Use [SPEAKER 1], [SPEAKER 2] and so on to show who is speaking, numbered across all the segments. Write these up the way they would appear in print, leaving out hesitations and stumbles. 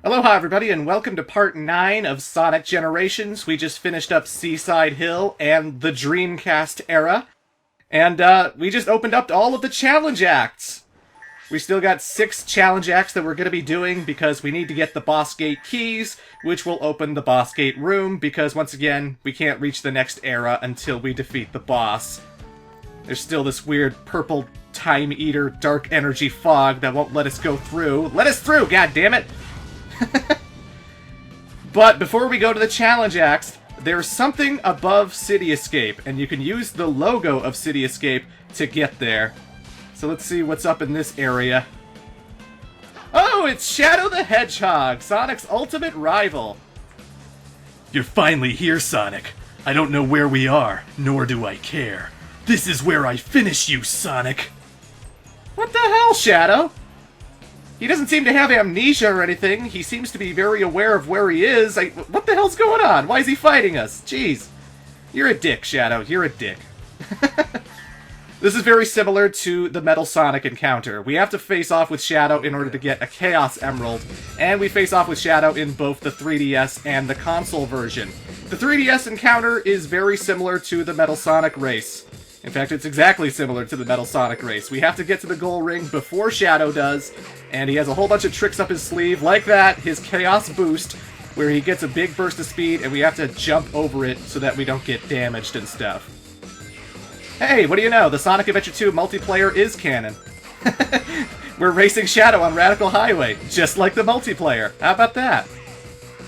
[SPEAKER 1] Aloha everybody and welcome to part 9 of Sonic Generations. We just finished up Seaside Hill and the Dreamcast era. And we just opened up all of the challenge acts. We still got 6 challenge acts that we're going to be doing because we need to get the boss gate keys, which will open the boss gate room because once again, we can't reach the next era until we defeat the boss. There's still this weird purple time eater dark energy fog that won't let us go through. Let us through, god damn it! But before we go to the challenge acts, there's something above City Escape, and you can use the logo of City Escape to get there. So let's see what's up in this area. Oh, it's Shadow the Hedgehog, Sonic's ultimate rival.
[SPEAKER 2] You're finally here, Sonic. I don't know where we are, nor do I care. This is where I finish you, Sonic.
[SPEAKER 1] What the hell, Shadow? He doesn't seem to have amnesia or anything. He seems to be very aware of where he is. What the hell's going on? Why is he fighting us? Jeez. You're a dick, Shadow. You're a dick. This is very similar to the Metal Sonic encounter. We have to face off with Shadow in order to get a Chaos Emerald, and we face off with Shadow in both the 3DS and the console version. The 3DS encounter is very similar to the Metal Sonic race. In fact, it's exactly similar to the Metal Sonic race. We have to get to the goal ring before Shadow does, and he has a whole bunch of tricks up his sleeve, like that, his Chaos Boost, where he gets a big burst of speed, and we have to jump over it so that we don't get damaged and stuff. Hey, what do you know? The Sonic Adventure 2 multiplayer is canon. We're racing Shadow on Radical Highway, just like the multiplayer. How about that?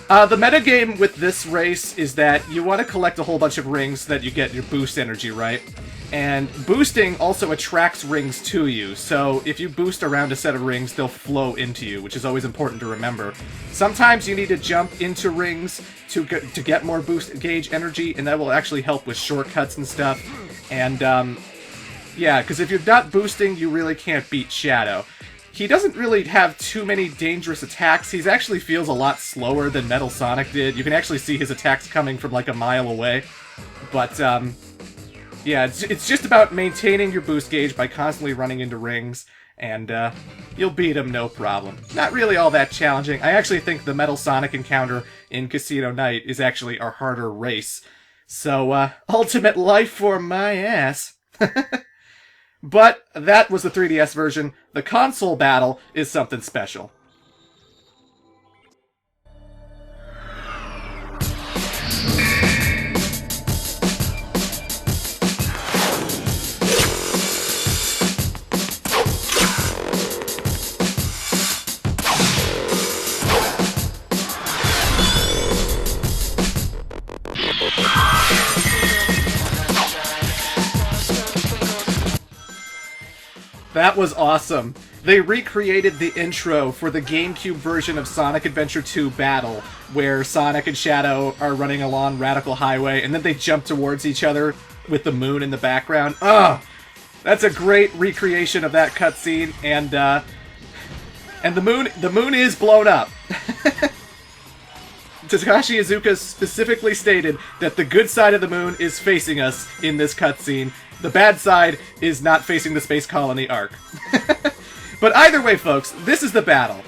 [SPEAKER 1] The metagame with this race is that you want to collect a whole bunch of rings so that you get your boost energy, right? And boosting also attracts rings to you, so if you boost around a set of rings, they'll flow into you, which is always important to remember. Sometimes you need to jump into rings to get more boost gauge energy, and that will actually help with shortcuts and stuff. And, yeah, because if you're not boosting, you really can't beat Shadow. He doesn't really have too many dangerous attacks. He actually feels a lot slower than Metal Sonic did. You can actually see his attacks coming from like a mile away. But, yeah, it's just about maintaining your boost gauge by constantly running into rings, and you'll beat him no problem. Not really all that challenging. I actually think the Metal Sonic encounter in Casino Night is actually our harder race. So, ultimate life for my ass. But that was the 3DS version. The console battle is something special. That was awesome. They recreated the intro for the GameCube version of Sonic Adventure 2 Battle, where Sonic and Shadow are running along Radical Highway, and then they jump towards each other with the moon in the background. Ugh! That's a great recreation of that cutscene, and the moon is blown up. Takashi Iizuka specifically stated that the good side of the moon is facing us in this cutscene. The bad side is not facing the Space Colony arc. But either way, folks, this is the battle.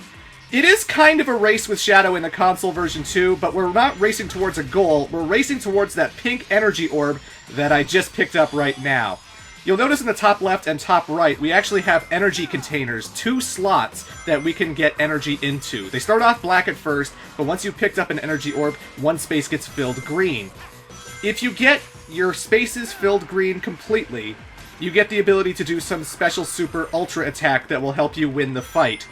[SPEAKER 1] It is kind of a race with Shadow in the console version too, but we're not racing towards a goal. We're racing towards that pink energy orb that I just picked up right now. You'll notice in the top left and top right, we actually have energy containers, 2 slots that we can get energy into. They start off black at first, but once you've picked up an energy orb, one space gets filled green. If you get your spaces filled green completely, you get the ability to do some special super ultra attack that will help you win the fight.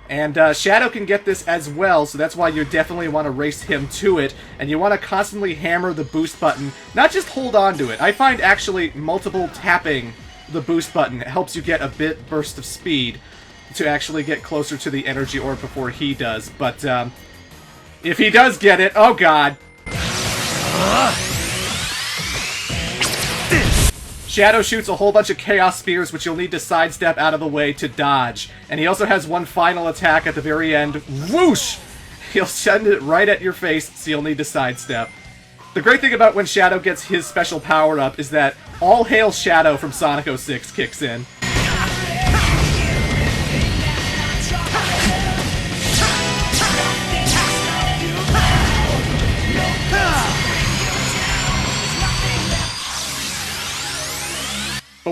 [SPEAKER 1] And Shadow can get this as well, so that's why you definitely want to race him to it, and you want to constantly hammer the boost button, not just hold on to it. I find actually multiple tapping the boost button helps you get a bit burst of speed to actually get closer to the energy orb before he does. But if he does get it, oh god. Shadow shoots a whole bunch of Chaos Spears, which you'll need to sidestep out of the way to dodge. And he also has one final attack at the very end. Whoosh! He'll send it right at your face, so you'll need to sidestep. The great thing about when Shadow gets his special power-up is that All Hail Shadow from Sonic 06 kicks in.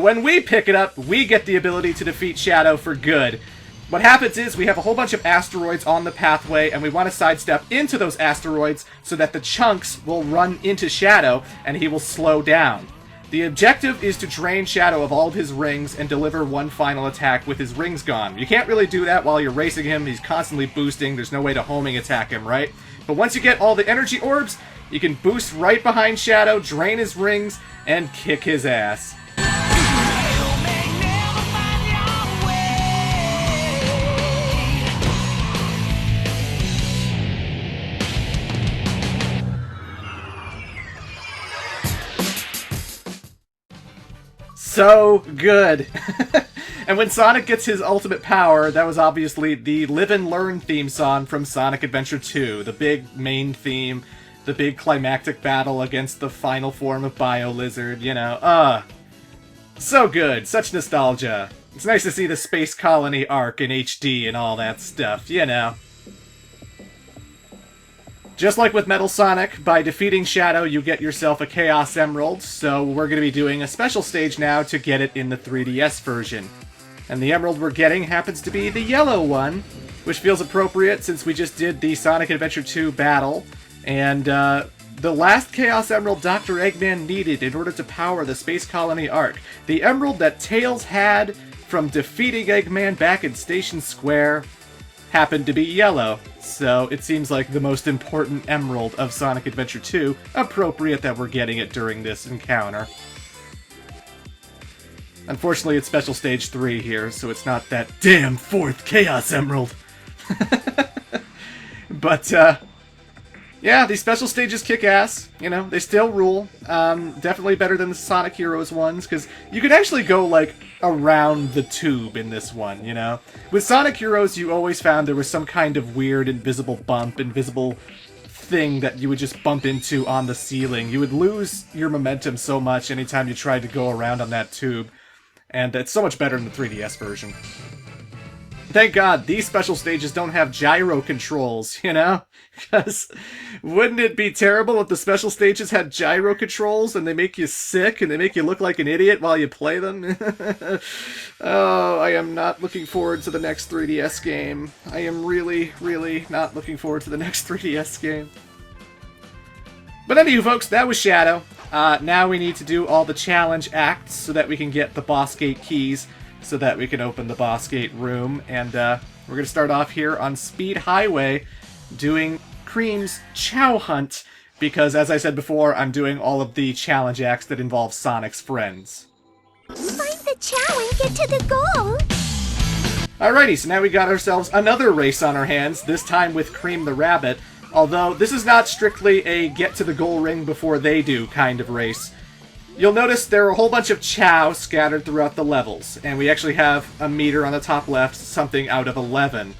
[SPEAKER 1] when we pick it up, we get the ability to defeat Shadow for good. What happens is we have a whole bunch of asteroids on the pathway, and we want to sidestep into those asteroids so that the chunks will run into Shadow, and he will slow down. The objective is to drain Shadow of all of his rings and deliver one final attack with his rings gone. You can't really do that while you're racing him. He's constantly boosting. There's no way to homing attack him, right? But once you get all the energy orbs, you can boost right behind Shadow, drain his rings, and kick his ass. So good. And when Sonic gets his ultimate power, that was obviously the Live and Learn theme song from Sonic Adventure 2, the big main theme, the big climactic battle against the final form of Bio-Lizard, you know. So good, such nostalgia. It's nice to see the Space Colony arc in HD and all that stuff, you know. Just like with Metal Sonic, by defeating Shadow, you get yourself a Chaos Emerald, so we're going to be doing a special stage now to get it in the 3DS version. And the emerald we're getting happens to be the yellow one, which feels appropriate since we just did the Sonic Adventure 2 battle, and the last Chaos Emerald Dr. Eggman needed in order to power the Space Colony arc. The emerald that Tails had from defeating Eggman back in Station Square happened to be yellow, so it seems like the most important emerald of Sonic Adventure 2, appropriate that we're getting it during this encounter. Unfortunately, it's Special Stage 3 here, so it's not that damn fourth Chaos Emerald. But, yeah, these special stages kick ass. You know, they still rule. Definitely better than the Sonic Heroes ones, because you could actually go, like, around the tube in this one, you know? With Sonic Heroes, you always found there was some kind of weird invisible bump, invisible thing that you would just bump into on the ceiling. You would lose your momentum so much anytime you tried to go around on that tube. And it's so much better in the 3DS version. Thank God, these special stages don't have gyro controls, you know? Because wouldn't it be terrible if the special stages had gyro controls and they make you sick and they make you look like an idiot while you play them? Oh, I am not looking forward to the next 3DS game. I am really, really not looking forward to the next 3DS game. But anywho, folks, that was Shadow. Now we need to do all the challenge acts so that we can get the boss gate keys, so that we can open the boss gate room. And we're going to start off here on Speed Highway doing Cream's Chow Hunt, because as I said before, I'm doing all of the challenge acts that involve Sonic's friends.
[SPEAKER 3] Find the Chow and get to the goal!
[SPEAKER 1] Alrighty, so now we got ourselves another race on our hands, this time with Cream the Rabbit. Although, this is not strictly a get-to-the-goal ring before they do kind of race. You'll notice there are a whole bunch of Chow scattered throughout the levels, and we actually have a meter on the top left, something out of 11.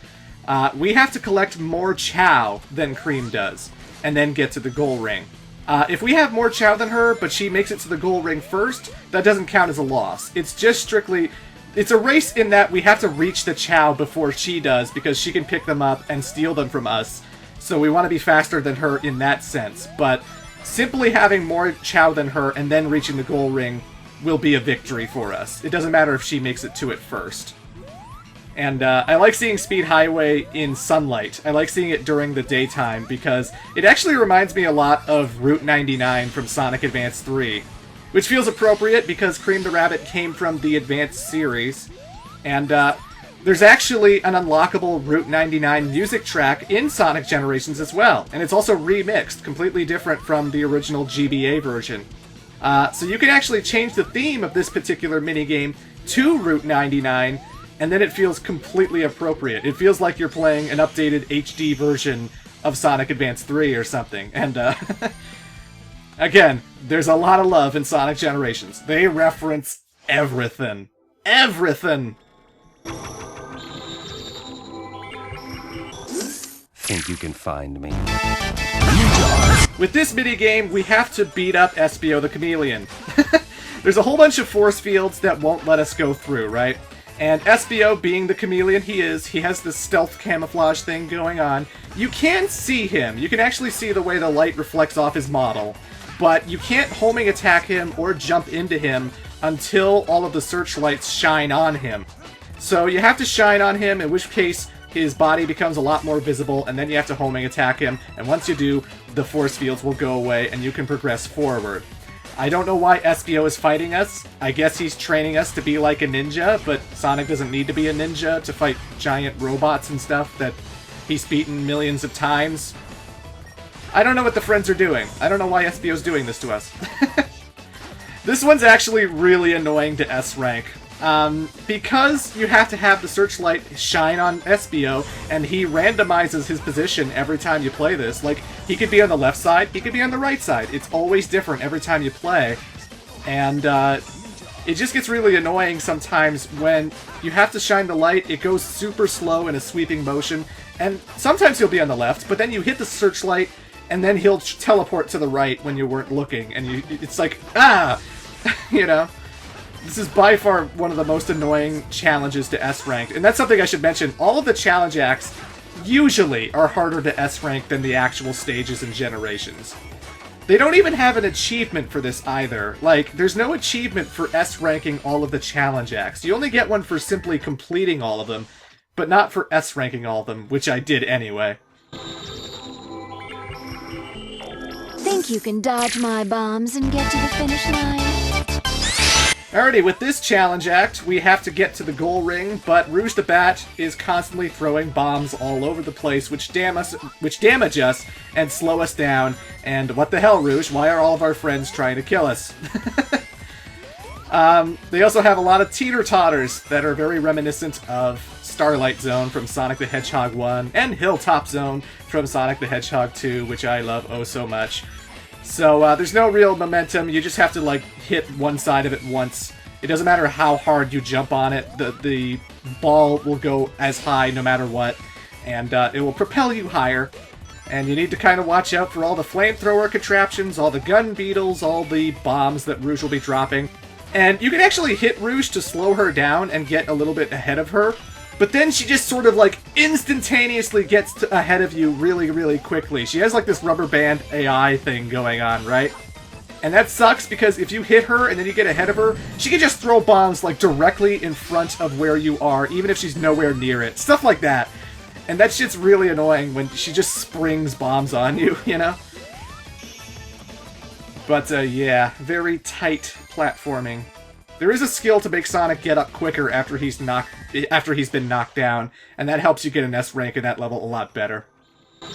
[SPEAKER 1] We have to collect more Chow than Cream does, and then get to the goal ring. If we have more Chow than her, but she makes it to the goal ring first, that doesn't count as a loss. It's just strictly... It's a race in that we have to reach the Chow before she does, because she can pick them up and steal them from us. So we want to be faster than her in that sense, but simply having more Chow than her and then reaching the goal ring will be a victory for us. It doesn't matter if she makes it to it first. And I like seeing Speed Highway in sunlight. I like seeing it during the daytime because it actually reminds me a lot of Route 99 from Sonic Advance 3, which feels appropriate because Cream the Rabbit came from the Advance series. And there's actually an unlockable Route 99 music track in Sonic Generations as well, and it's also remixed, completely different from the original GBA version. So you can actually change the theme of this particular minigame to Route 99, and then it feels completely appropriate. It feels like you're playing an updated HD version of Sonic Advance 3 or something, and again, there's a lot of love in Sonic Generations. They reference everything. Everything!
[SPEAKER 4] Think you can find me?
[SPEAKER 1] With this minigame, we have to beat up Espio the Chameleon. There's a whole bunch of force fields that won't let us go through, right? And Espio, being the chameleon he is, he has this stealth camouflage thing going on. You can see him. You can actually see the way the light reflects off his model. But you can't homing attack him or jump into him until all of the searchlights shine on him. So you have to shine on him, in which case his body becomes a lot more visible, and then you have to homing attack him, and once you do, the force fields will go away and you can progress forward. I don't know why Espio is fighting us. I guess he's training us to be like a ninja, but Sonic doesn't need to be a ninja to fight giant robots and stuff that he's beaten millions of times. I don't know what the friends are doing. I don't know why Espio's doing this to us. This one's actually really annoying to S rank. Because you have to have the searchlight shine on Espio, and he randomizes his position every time you play this. Like, he could be on the left side, he could be on the right side. It's always different every time you play. And, it just gets really annoying sometimes when you have to shine the light. It goes super slow in a sweeping motion, and sometimes he'll be on the left, but then you hit the searchlight, and then he'll teleport to the right when you weren't looking, and it's like, ah! You know? This is by far one of the most annoying challenges to S-rank, and that's something I should mention. All of the challenge acts usually are harder to S-rank than the actual stages and generations. They don't even have an achievement for this either. Like, there's no achievement for S-ranking all of the challenge acts. You only get one for simply completing all of them, but not for S-ranking all of them, which I did anyway.
[SPEAKER 5] Think you can dodge my bombs and get to the finish line?
[SPEAKER 1] Alrighty, with this challenge act, we have to get to the goal ring, but Rouge the Bat is constantly throwing bombs all over the place, which damage us and slow us down. And what the hell, Rouge? Why are all of our friends trying to kill us? They also have a lot of teeter-totters that are very reminiscent of Starlight Zone from Sonic the Hedgehog 1, and Hilltop Zone from Sonic the Hedgehog 2, which I love oh so much. So, there's no real momentum. You just have to, like, hit one side of it once. It doesn't matter how hard you jump on it. The ball will go as high no matter what. And, it will propel you higher. And you need to kind of watch out for all the flamethrower contraptions, all the gun beetles, all the bombs that Rouge will be dropping. And you can actually hit Rouge to slow her down and get a little bit ahead of her. But then she just sort of, like, instantaneously gets ahead of you really, really quickly. She has, like, this rubber band AI thing going on, right? And that sucks because if you hit her and then you get ahead of her, she can just throw bombs, like, directly in front of where you are, even if she's nowhere near it. Stuff like that. And that shit's really annoying when she just springs bombs on you, you know? But, yeah, very tight platforming. There is a skill to make Sonic get up quicker after he's been knocked down, and that helps you get an S rank in that level a lot better.
[SPEAKER 3] I'll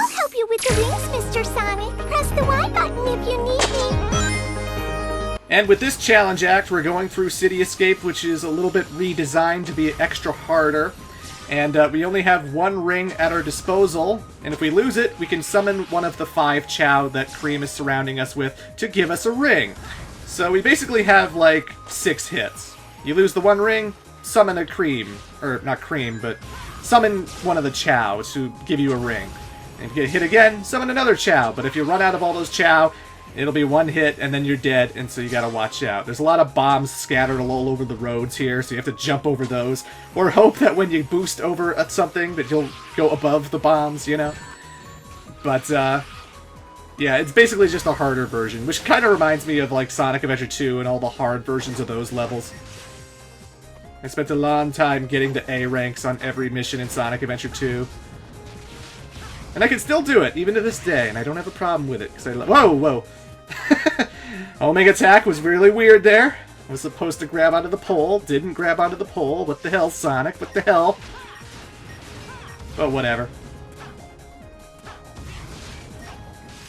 [SPEAKER 3] help you with the rings, Mr. Sonic. Press the Y button if you need me.
[SPEAKER 1] And with this challenge act, we're going through City Escape, which is a little bit redesigned to be extra harder. And we only have one ring at our disposal, and if we lose it, we can summon one of the 5 Chow that Cream is surrounding us with to give us a ring. So we basically have, like, 6 hits. You lose the one ring, summon a Cream. Or, not Cream, but summon one of the Chow to give you a ring. And if you get hit again, summon another Chow. But if you run out of all those Chow, it'll be one hit, and then you're dead, and so you gotta watch out. There's a lot of bombs scattered all over the roads here, so you have to jump over those. Or hope that when you boost over at something, that you'll go above the bombs, you know? But, yeah, it's basically just a harder version, which kind of reminds me of, like, Sonic Adventure 2 and all the hard versions of those levels. I spent a long time getting to A ranks on every mission in Sonic Adventure 2. And I can still do it, even to this day, and I don't have a problem with it, because I whoa, whoa! Homing attack was really weird there. I was supposed to grab onto the pole, didn't grab onto the pole. What the hell, Sonic? What the hell? But whatever.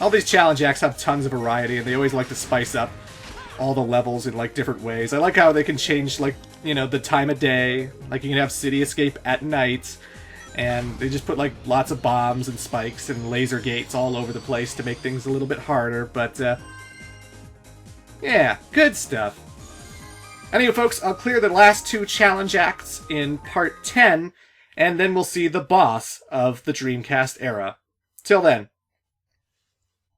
[SPEAKER 1] All these challenge acts have tons of variety, and they always like to spice up all the levels in, like, different ways. I like how they can change, like, you know, the time of day. Like, you can have City Escape at night, and they just put, like, lots of bombs and spikes and laser gates all over the place to make things a little bit harder, but, yeah, good stuff. Anyway, folks, I'll clear the last 2 challenge acts in Part 10, and then we'll see the boss of the Dreamcast era. Till then.